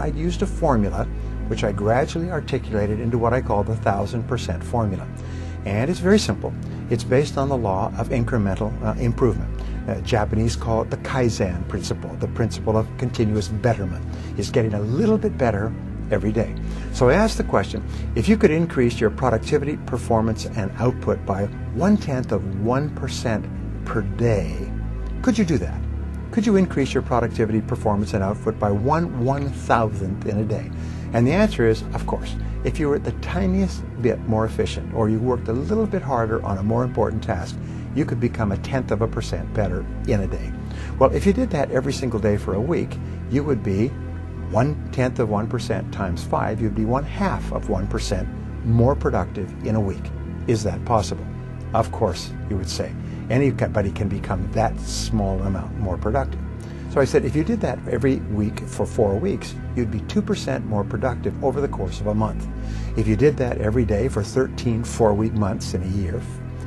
I used a formula which I gradually articulated into what I call the 1000% formula. And it's very simple. It's based on the law of incremental improvement. Japanese call it the Kaizen principle, the principle of continuous betterment. It's getting a little bit better every day. So I asked the question, if you could increase your productivity, performance, and output by 0.1% per day, could you do that? Could you increase your productivity, performance, and output by 1/1000th in a day? And the answer is, of course. If you were the tiniest bit more efficient, or you worked a little bit harder on a more important task, you could become 0.1% better in a day. Well, if you did that every single day for a week, you would be 0.1% times 5, you'd be 0.5% more productive in a week. Is that possible? Of course, you would say. Anybody can become that small amount more productive. So I said, if you did that every week for 4 weeks, you'd be 2% more productive over the course of a month. If you did that every day for 13 4-week months in a year,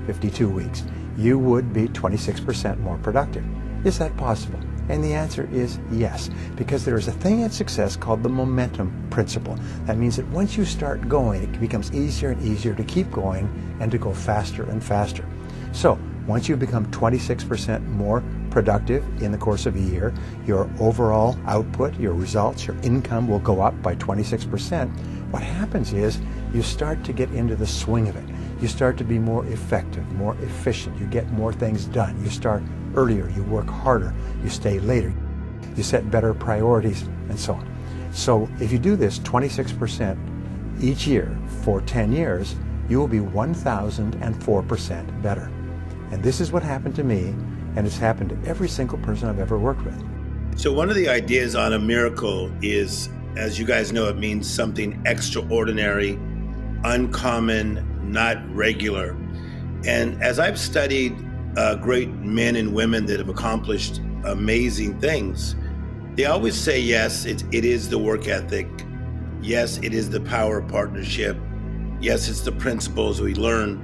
52 weeks, you would be 26% more productive. Is that possible? And the answer is yes, because there is a thing in success called the momentum principle. That means that once you start going, it becomes easier and easier to keep going and to go faster and faster. So once you become 26% more productive in the course of a year, your overall output, your results, your income will go up by 26%. What happens is you start to get into the swing of it. You start to be more effective, more efficient. You get more things done. You start earlier, you work harder, you stay later, you set better priorities, and so on. So if you do this 26% each year for 10 years, you will be 1,004% better. And this is what happened to me, and it's happened to every single person I've ever worked with. So one of the ideas on a miracle is, as you guys know, it means something extraordinary, uncommon, not regular. And as I've studied great men and women that have accomplished amazing things, they always say, yes, it is the work ethic. Yes, it is the power of partnership. Yes, it's the principles we learn.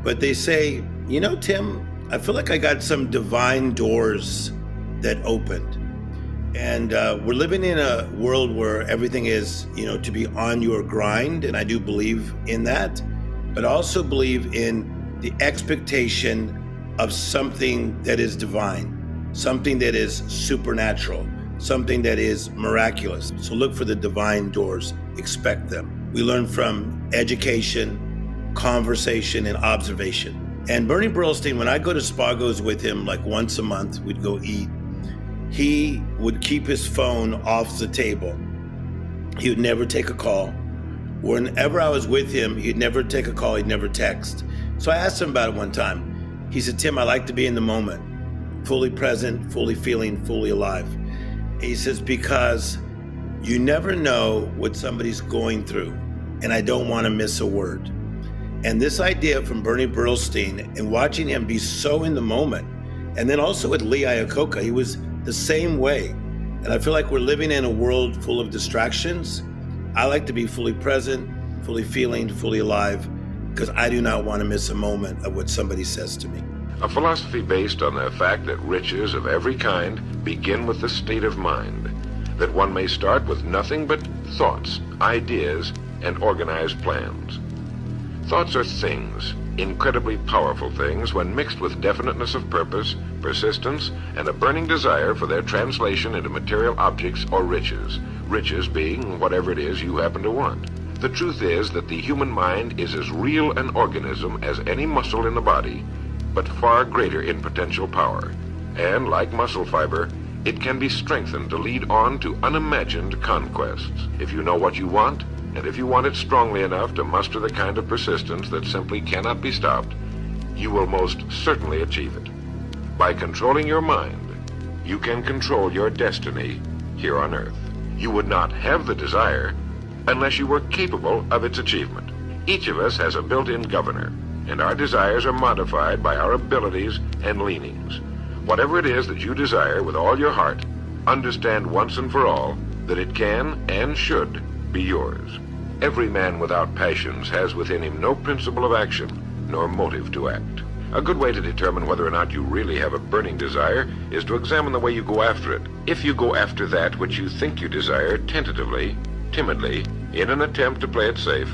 But they say, you know, Tim, I feel like I got some divine doors that opened. And we're living in a world where everything is, to be on your grind. And I do believe in that, but I also believe in the expectation of something that is divine, something that is supernatural, something that is miraculous. So look for the divine doors, expect them. We learn from education, conversation, and observation. And Bernie Brillstein, when I go to Spagos with him, like once a month, we'd go eat, he would keep his phone off the table. He would never take a call. Whenever I was with him, he'd never take a call, he'd never text. So I asked him about it one time. He said, Tim, I like to be in the moment, fully present, fully feeling, fully alive. He says, because you never know what somebody's going through, and I don't want to miss a word. And this idea from Bernie Brillstein, and watching him be so in the moment, and then also with Lee Iacocca, he was the same way. And I feel like we're living in a world full of distractions. I like to be fully present, fully feeling, fully alive, because I do not want to miss a moment of what somebody says to me. A philosophy based on the fact that riches of every kind begin with the state of mind, that one may start with nothing but thoughts, ideas, and organized plans. Thoughts are things, incredibly powerful things when mixed with definiteness of purpose, persistence, and a burning desire for their translation into material objects or riches, riches being whatever it is you happen to want. The truth is that the human mind is as real an organism as any muscle in the body, but far greater in potential power. And like muscle fiber, it can be strengthened to lead on to unimagined conquests. If you know what you want, and if you want it strongly enough to muster the kind of persistence that simply cannot be stopped, you will most certainly achieve it. By controlling your mind, you can control your destiny here on Earth. You would not have the desire unless you were capable of its achievement. Each of us has a built-in governor, and our desires are modified by our abilities and leanings. Whatever it is that you desire with all your heart, understand once and for all that it can and should be yours. Every man without passions has within him no principle of action, nor motive to act. A good way to determine whether or not you really have a burning desire is to examine the way you go after it. If you go after that which you think you desire tentatively, timidly, in an attempt to play it safe,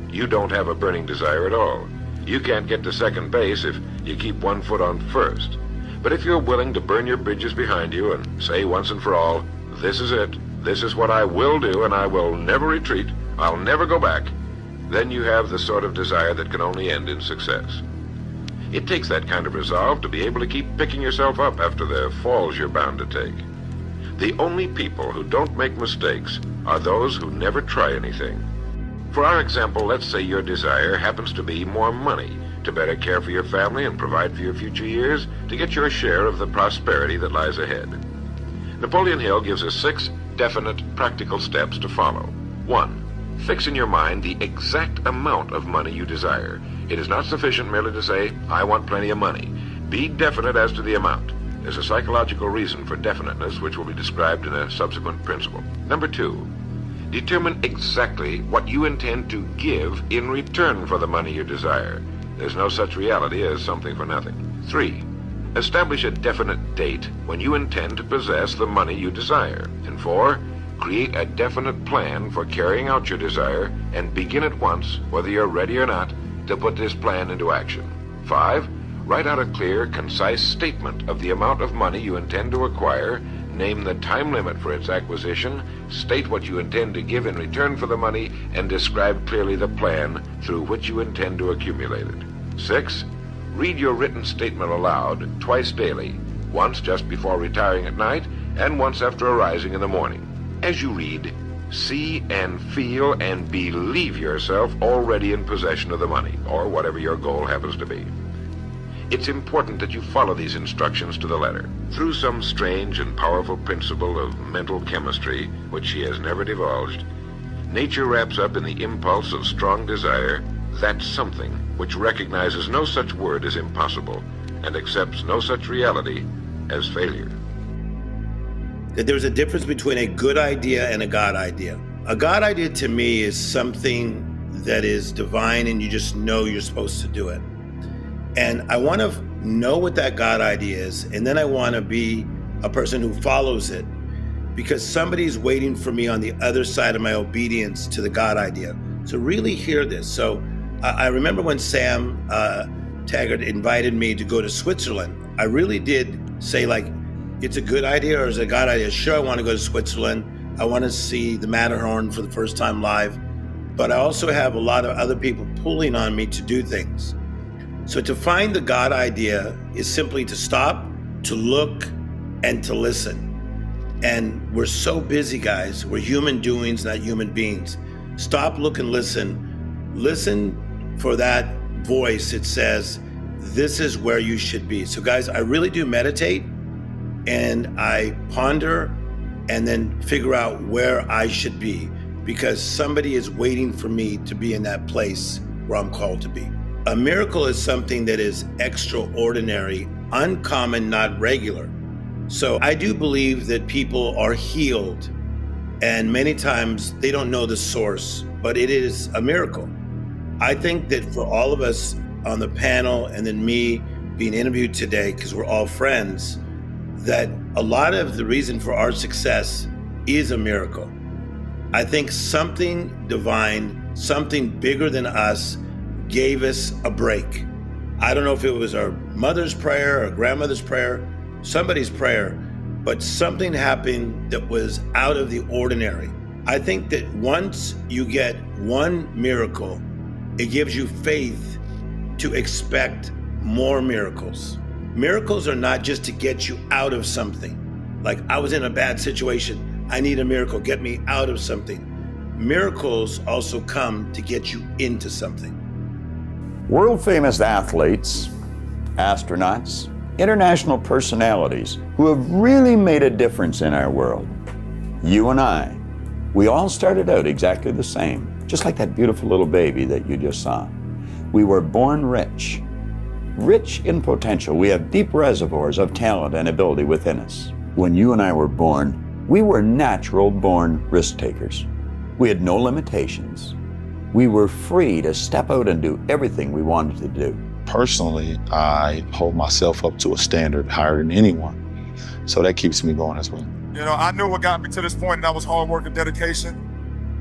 you don't have a burning desire at all. You can't get to second base if you keep one foot on first. But if you're willing to burn your bridges behind you and say once and for all, this is it, this is what I will do, and I will never retreat, I'll never go back, then you have the sort of desire that can only end in success. It takes that kind of resolve to be able to keep picking yourself up after the falls you're bound to take. The only people who don't make mistakes are those who never try anything. For our example, let's say your desire happens to be more money, to better care for your family and provide for your future years, to get your share of the prosperity that lies ahead. Napoleon Hill gives us 6 definite, practical steps to follow. 1. Fix in your mind the exact amount of money you desire. It is not sufficient merely to say, I want plenty of money. Be definite as to the amount. There's a psychological reason for definiteness, which will be described in a subsequent principle. Number 2, determine exactly what you intend to give in return for the money you desire. There's no such reality as something for nothing. 3, establish a definite date when you intend to possess the money you desire. And 4, create a definite plan for carrying out your desire and begin at once, whether you're ready or not, to put this plan into action. 5, write out a clear, concise statement of the amount of money you intend to acquire, name the time limit for its acquisition, state what you intend to give in return for the money, and describe clearly the plan through which you intend to accumulate it. 6, read your written statement aloud twice daily, once just before retiring at night and once after arising in the morning. As you read, see and feel and believe yourself already in possession of the money, or whatever your goal happens to be. It's important that you follow these instructions to the letter. Through some strange and powerful principle of mental chemistry, which she has never divulged, nature wraps up in the impulse of strong desire that something which recognizes no such word as impossible and accepts no such reality as failure. That there's a difference between a good idea and a God idea. A God idea to me is something that is divine and you just know you're supposed to do it. And I want to know what that God idea is, and then I want to be a person who follows it because somebody's waiting for me on the other side of my obedience to the God idea. So really hear this. So I remember when Sam Taggart invited me to go to Switzerland, I really did say like, it's a good idea or is it a God idea? Sure, I want to go to Switzerland. I want to see the Matterhorn for the first time live. But I also have a lot of other people pulling on me to do things. So to find the God idea is simply to stop, to look, and to listen. And we're so busy, guys. We're human doings, not human beings. Stop, look, and listen. Listen for that voice that says, this is where you should be. So guys, I really do meditate. And I ponder and then figure out where I should be because somebody is waiting for me to be in that place where I'm called to be. A miracle is something that is extraordinary, uncommon, not regular. So I do believe that people are healed and many times they don't know the source, but it is a miracle. I think that for all of us on the panel and then me being interviewed today, because we're all friends, that a lot of the reason for our success is a miracle. I think something divine, something bigger than us gave us a break. I don't know if it was our mother's prayer or grandmother's prayer, somebody's prayer, but something happened that was out of the ordinary. I think that once you get one miracle, it gives you faith to expect more miracles. Miracles are not just to get you out of something. Like I was in a bad situation, I need a miracle, get me out of something. Miracles also come to get you into something. World famous athletes, astronauts, international personalities who have really made a difference in our world. You and I, we all started out exactly the same, just like that beautiful little baby that you just saw. We were born rich. Rich in potential. We have deep reservoirs of talent and ability within us. When you and I were born, we were natural-born risk takers. We had no limitations. We were free to step out and do everything we wanted to do. personally, I hold myself up to a standard higher than anyone. So that keeps me going as well. You know, I knew what got me to this point, and that was hard work and dedication.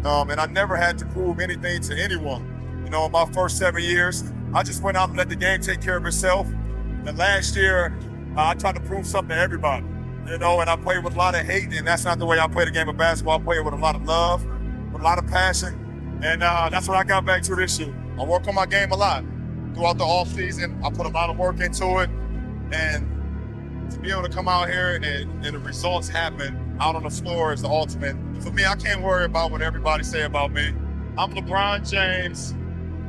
And I never had to prove anything to anyone. You know, in my first 7 years, I just went out and let the game take care of itself. And last year, I tried to prove something to everybody. You know, and I played with a lot of hate, and that's not the way I play the game of basketball. I play with a lot of love, with a lot of passion, and that's what I got back to this year. I work on my game a lot. Throughout the off season, I put a lot of work into it, and to be able to come out here and the results happen out on the floor is the ultimate. For me, I can't worry about what everybody say about me. I'm LeBron James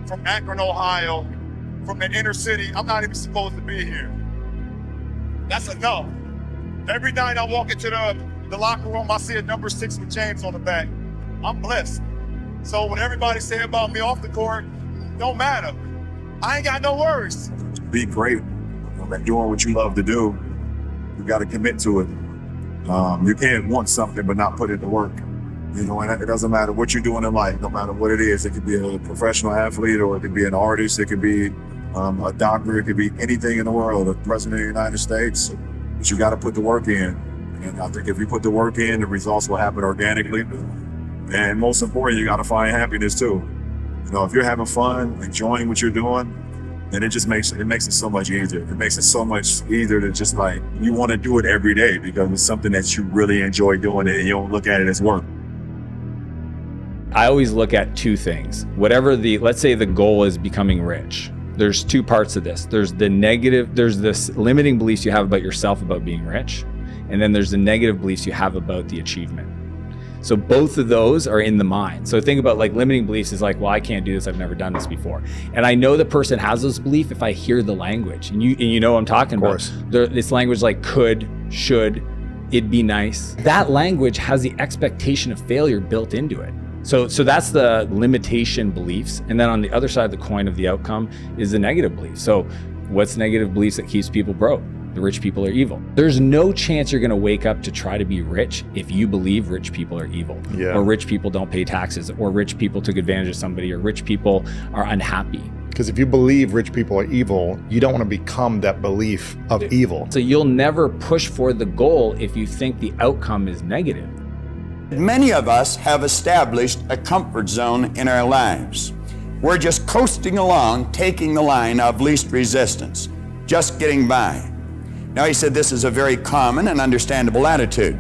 from Akron, Ohio, from the inner city. I'm not even supposed to be here. That's enough. Every night I walk into the locker room, I see a number 6 with James on the back. I'm blessed. So what everybody say about me off the court, don't matter. I ain't got no worries. Be great. Doing what you love to do, you got to commit to it. You can't want something but not put it to work. You know, and it doesn't matter what you're doing in life, no matter what it is. It could be a professional athlete, or it could be an artist. It could be a doctor. It could be anything in the world. The president of the United States. But you got to put the work in. And I think if you put the work in, the results will happen organically. And most important, you got to find happiness too. You know, if you're having fun, enjoying what you're doing, then it just makes it so much easier. It makes it so much easier to just like, you want to do it every day because it's something that you really enjoy doing it and you don't look at it as work. I always look at two things. Whatever let's say the goal is becoming rich. There's two parts of this. There's this limiting beliefs you have about yourself about being rich, and then there's the negative beliefs you have about the achievement. So both of those are in the mind. So think about like limiting beliefs is like, well, I can't do this. I've never done this before. And I know the person has those beliefs if I hear the language. And you know what I'm talking about. This language like could, should, it'd be nice. That language has the expectation of failure built into it. So that's the limitation beliefs. And then on the other side of the coin of the outcome is the negative beliefs. So what's negative beliefs that keeps people broke? The rich people are evil. There's no chance you're gonna wake up to try to be rich if you believe rich people are evil, or rich people don't pay taxes, or rich people took advantage of somebody, or rich people are unhappy. Because if you believe rich people are evil, you don't want to become that belief of evil. So you'll never push for the goal if you think the outcome is negative. Many of us have established a comfort zone in our lives. We're just coasting along, taking the line of least resistance, just getting by. Now, he said this is a very common and understandable attitude.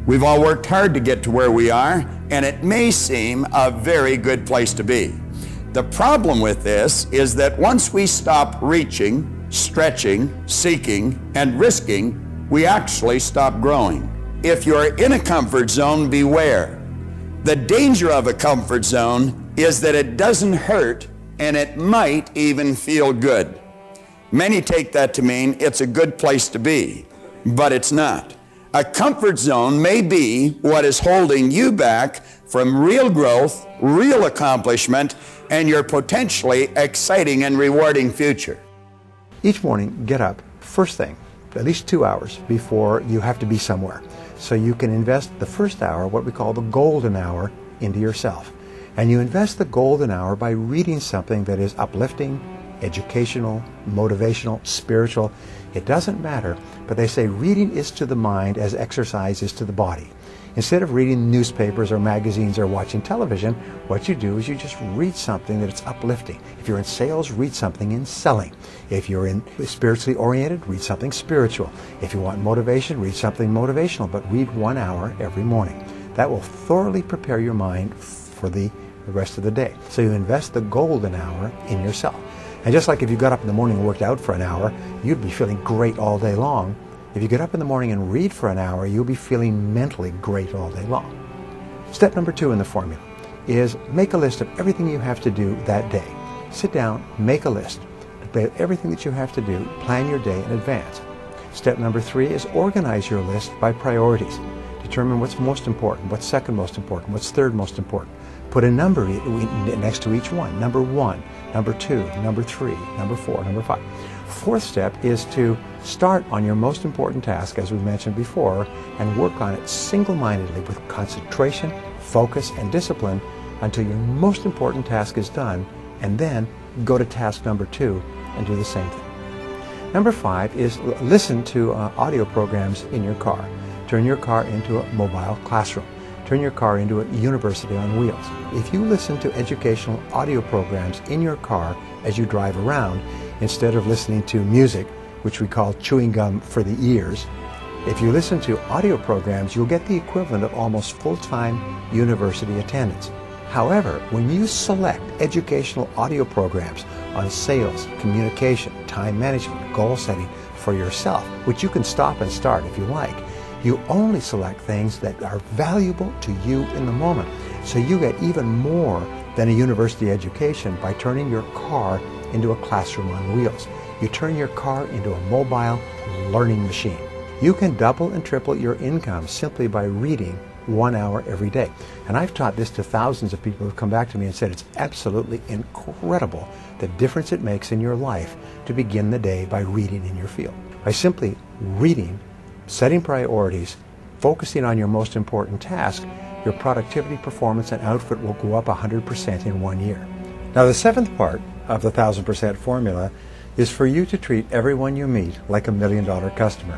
We've all worked hard to get to where we are, and it may seem a very good place to be. The problem with this is that once we stop reaching, stretching, seeking, and risking, we actually stop growing. If you're in a comfort zone, beware. The danger of a comfort zone is that it doesn't hurt, and it might even feel good. Many take that to mean it's a good place to be, but it's not. A comfort zone may be what is holding you back from real growth, real accomplishment, and your potentially exciting and rewarding future. Each morning, get up first thing, at least 2 hours before you have to be somewhere. So you can invest the first hour, what we call the golden hour, into yourself. And you invest the golden hour by reading something that is uplifting, educational, motivational, spiritual. It doesn't matter, but they say reading is to the mind as exercise is to the body. Instead of reading newspapers or magazines or watching television, what you do is you just read something that's uplifting. If you're in sales, read something in selling. If you're in spiritually oriented, read something spiritual. If you want motivation, read something motivational, but read 1 hour every morning. That will thoroughly prepare your mind for the rest of the day. So you invest the golden hour in yourself. And just like if you got up in the morning and worked out for an hour, you'd be feeling great all day long. If you get up in the morning and read for an hour, you'll be feeling mentally great all day long. Step number 2 in the formula is make a list of everything you have to do that day. Sit down, make a list of everything that you have to do, plan your day in advance. Step number 3 is organize your list by priorities. Determine what's most important, what's second most important, what's third most important. Put a number next to each one. Number 1, number 2, number 3, number 4, number 5. Fourth step is to start on your most important task, as we mentioned before, and work on it single-mindedly with concentration, focus, and discipline until your most important task is done, and then go to task number 2 and do the same thing. Number 5 is listen to audio programs in your car. Turn your car into a mobile classroom. Turn your car into a university on wheels. If you listen to educational audio programs in your car as you drive around, instead of listening to music, which we call chewing gum for the ears, if you listen to audio programs, you'll get the equivalent of almost full-time university attendance. However, when you select educational audio programs on sales, communication, time management, goal setting for yourself, which you can stop and start if you like, you only select things that are valuable to you in the moment. So you get even more than a university education by turning your car into a classroom on wheels. You turn your car into a mobile learning machine. You can double and triple your income simply by reading 1 hour every day. And I've taught this to thousands of people who've come back to me and said it's absolutely incredible the difference it makes in your life to begin the day by reading in your field. By simply reading, setting priorities, focusing on your most important task, your productivity, performance, and output will go up 100% in 1 year. Now, the 7th part of the 1000% formula is for you to treat everyone you meet like $1 million customer.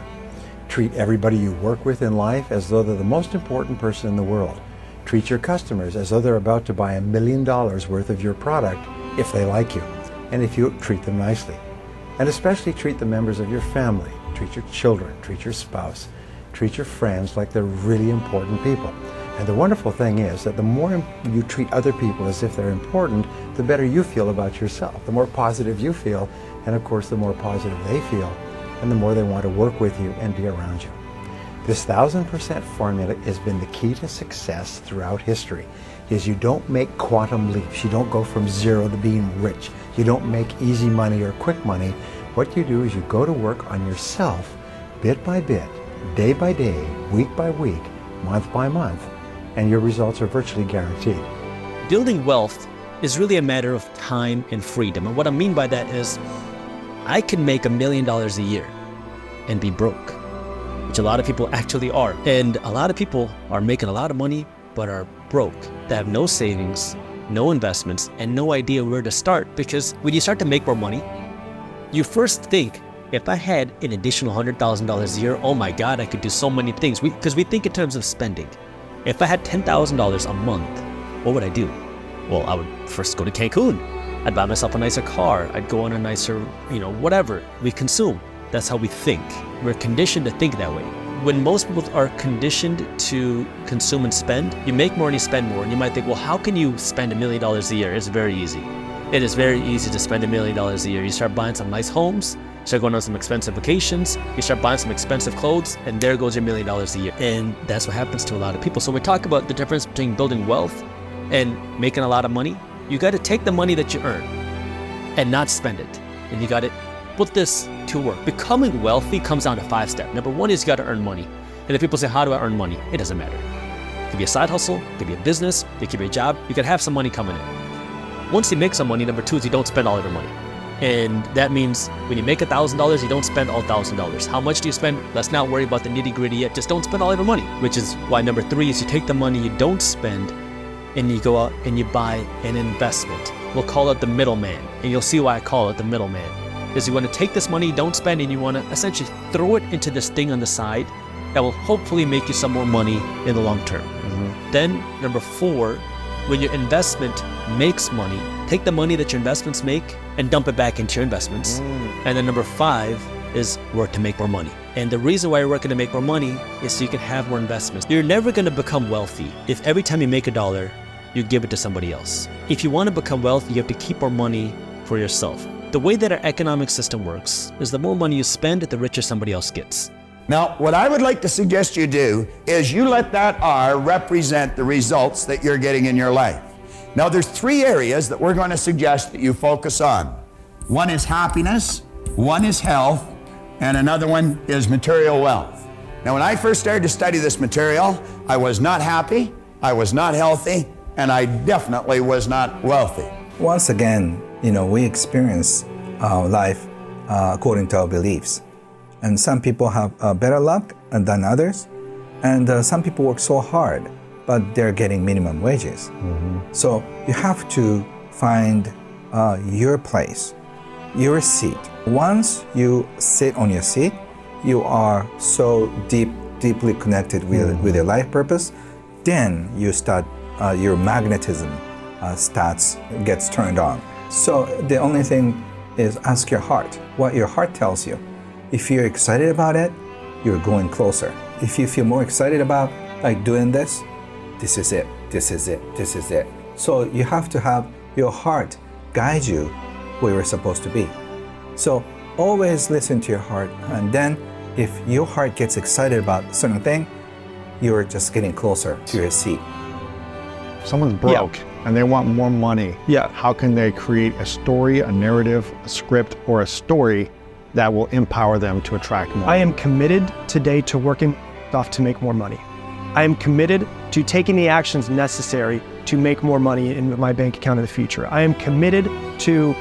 Treat everybody you work with in life as though they're the most important person in the world. Treat your customers as though they're about to buy $1 million worth of your product if they like you, and if you treat them nicely. And especially treat the members of your family. Treat your children, treat your spouse, treat your friends like they're really important people. And the wonderful thing is that the more you treat other people as if they're important, the better you feel about yourself. The more positive you feel, and of course the more positive they feel, and the more they want to work with you and be around you. This 1000% formula has been the key to success throughout history. Is you don't make quantum leaps. You don't go from zero to being rich. You don't make easy money or quick money. What you do is you go to work on yourself bit by bit, day by day, week by week, month by month, and your results are virtually guaranteed. Building wealth is really a matter of time and freedom. And what I mean by that is I can make $1 million a year and be broke, which a lot of people actually are. And a lot of people are making a lot of money but are broke. They have no savings, no investments, and no idea where to start, because when you start to make more money, you first think, if I had an additional $100,000 a year, oh my God, I could do so many things. Because we think in terms of spending. If I had $10,000 a month, what would I do? Well, I would first go to Cancun. I'd buy myself a nicer car. I'd go on a nicer, whatever we consume. That's how we think. We're conditioned to think that way. When most people are conditioned to consume and spend, you make more and you spend more. And you might think, well, how can you spend $1 million a year? It's very easy. It is very easy to spend $1 million a year. You start buying some nice homes, you start going on some expensive vacations, you start buying some expensive clothes, and there goes your $1 million a year. And that's what happens to a lot of people. So we talk about the difference between building wealth and making a lot of money. You got to take the money that you earn and not spend it. And you got to put this to work. Becoming wealthy comes down to 5 steps. Number 1 is you got to earn money. And if people say, how do I earn money? It doesn't matter. It could be a side hustle, it could be a business, it could be a job. You could have some money coming in. Once you make some money, number 2 is you don't spend all of your money. And that means when you make $1,000, you don't spend all $1,000. How much do you spend? Let's not worry about the nitty gritty yet. Just don't spend all of your money, which is why number 3 is you take the money you don't spend and you go out and you buy an investment. We'll call it the middleman. And you'll see why I call it the middleman. Is you want to take this money you don't spend and you want to essentially throw it into this thing on the side that will hopefully make you some more money in the long term. Then number 4, when your investment makes money, take the money that your investments make and dump it back into your investments. And then number 5 is work to make more money. And the reason why you're working to make more money is so you can have more investments. You're never going to become wealthy if every time you make $1, you give it to somebody else. If you want to become wealthy, you have to keep more money for yourself. The way that our economic system works is the more money you spend, the richer somebody else gets. Now, what I would like to suggest you do is you let that R represent the results that you're getting in your life. Now, there's 3 areas that we're going to suggest that you focus on. One is happiness, one is health, and another one is material wealth. Now, when I first started to study this material, I was not happy, I was not healthy, and I definitely was not wealthy. Once again, we experience our life according to our beliefs. And some people have better luck than others. And some people work so hard, but they're getting minimum wages. So you have to find your place your seat. Once you sit on your seat, you are so deeply connected with your life purpose. Then you start, your magnetism gets turned on. So the only thing is ask your heart, what your heart tells you. If you're excited about it, you're going closer. If you feel more excited about like doing this is it, this is it, this is it. So you have to have your heart guide you where you're supposed to be. So always listen to your heart, and then if your heart gets excited about a certain thing, you're just getting closer to your seat. Someone's broke and they want more money. Yeah. How can they create a story, a narrative, a script, or a story that will empower them to attract more? I am committed today to working off to make more money. I am committed to taking the actions necessary to make more money in my bank account in the future. I am committed to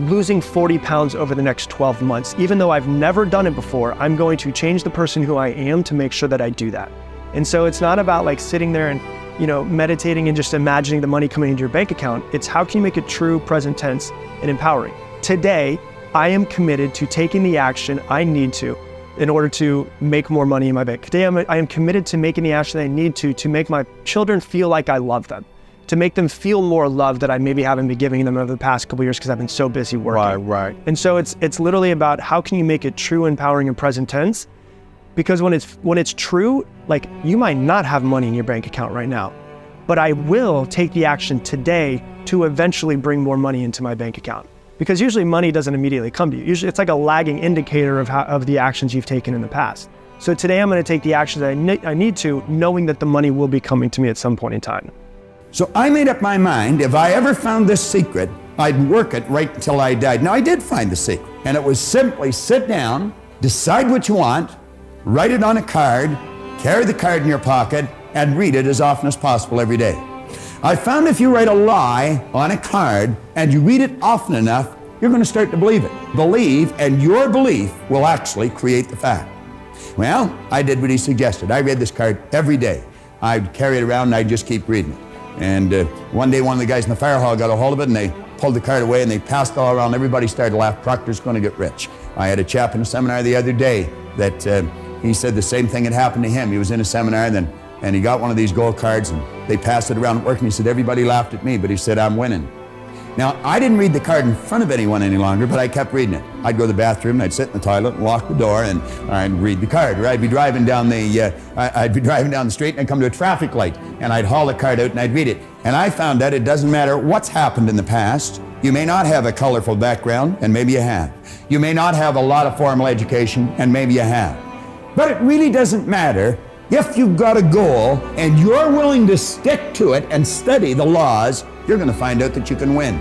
losing 40 pounds over the next 12 months. Even though I've never done it before, I'm going to change the person who I am to make sure that I do that. And so it's not about like sitting there and meditating and just imagining the money coming into your bank account. It's how can you make it true, present tense, and empowering. Today, I am committed to taking the action I need to in order to make more money in my bank. Today, I am committed to making the action I need to make my children feel like I love them, to make them feel more love that I maybe haven't been giving them over the past couple of years because I've been so busy working. Right. And so it's literally about how can you make it true, empowering, and present tense? Because when it's true, like you might not have money in your bank account right now, but I will take the action today to eventually bring more money into my bank account. Because usually money doesn't immediately come to you. Usually it's like a lagging indicator of the actions you've taken in the past. So today I'm going to take the actions that I need to, knowing that the money will be coming to me at some point in time. So I made up my mind, if I ever found this secret, I'd work it right until I died. Now I did find the secret, and it was simply sit down, decide what you want, write it on a card, carry the card in your pocket, and read it as often as possible every day. I found if you write a lie on a card and you read it often enough, you're going to start to believe it. Believe, and your belief will actually create the fact. Well, I did what he suggested. I read this card every day. I'd carry it around and I'd just keep reading it. And one day one of the guys in the fire hall got a hold of it and they pulled the card away and they passed it all around. Everybody started to laugh. Proctor's going to get rich. I had a chap in a seminar the other day that he said the same thing had happened to him. He was in a seminar and he got one of these gold cards and they passed it around at work and he said, everybody laughed at me, but he said, I'm winning. Now, I didn't read the card in front of anyone any longer, but I kept reading it. I'd go to the bathroom, I'd sit in the toilet and lock the door and I'd read the card. Or I'd be driving down the street and I'd come to a traffic light and I'd haul the card out and I'd read it. And I found out it doesn't matter what's happened in the past. You may not have a colorful background, and maybe you have. You may not have a lot of formal education, and maybe you have. But it really doesn't matter. If you've got a goal and you're willing to stick to it and study the laws, you're going to find out that you can win.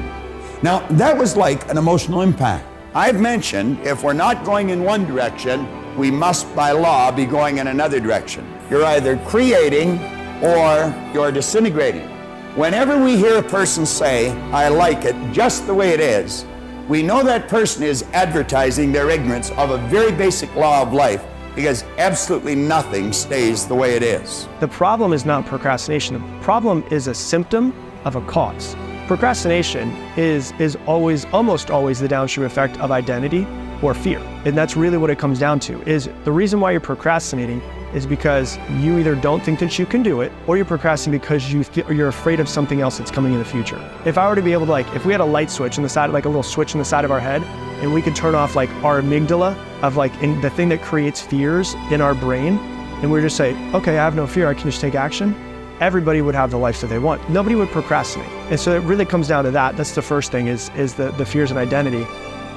Now, that was like an emotional impact. I've mentioned if we're not going in one direction, we must by law be going in another direction. You're either creating or you're disintegrating. Whenever we hear a person say, I like it just the way it is, we know that person is advertising their ignorance of a very basic law of life, because absolutely nothing stays the way it is. The problem is not procrastination. The problem is a symptom of a cause. Procrastination is almost always the downstream effect of identity or fear. And that's really what it comes down to, is the reason why you're procrastinating is because you either don't think that you can do it, or you're procrastinating because you're afraid of something else that's coming in the future. If I were to be able to, if we had a light switch on the side, like a little switch on the side of our head, and we could turn off our amygdala of the thing that creates fears in our brain, and we just say, okay, I have no fear, I can just take action, everybody would have the life that they want. Nobody would procrastinate. And so it really comes down to that. That's the first thing is the fears and identity.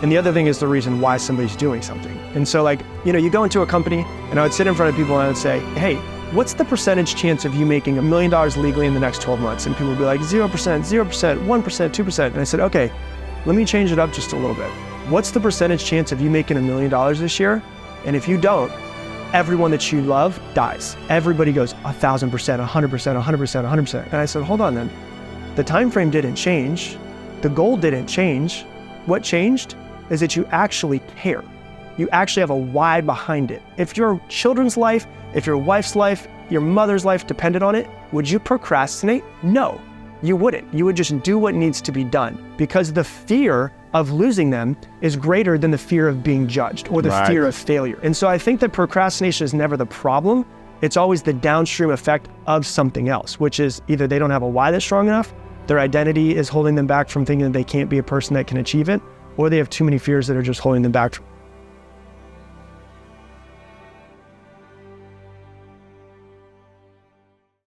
And the other thing is the reason why somebody's doing something. And so you go into a company and I would sit in front of people and I would say, hey, what's the percentage chance of you making $1 million legally in the next 12 months? And people would be like 0%, 0%, 1%, 2%. And I said, okay, let me change it up just a little bit. What's the percentage chance of you making $1 million this year? And if you don't, everyone that you love dies. Everybody goes 1,000%, 100%, 100%, 100%. And I said, hold on then. The time frame didn't change. The goal didn't change. What changed is that you actually care. You actually have a why behind it. If your children's life, if your wife's life, your mother's life depended on it, would you procrastinate? No, you wouldn't. You would just do what needs to be done, because the fear of losing them is greater than the fear of being judged or the fear of failure. And so I think that procrastination is never the problem. It's always the downstream effect of something else, which is either they don't have a why that's strong enough, their identity is holding them back from thinking that they can't be a person that can achieve it, or they have too many fears that are just holding them back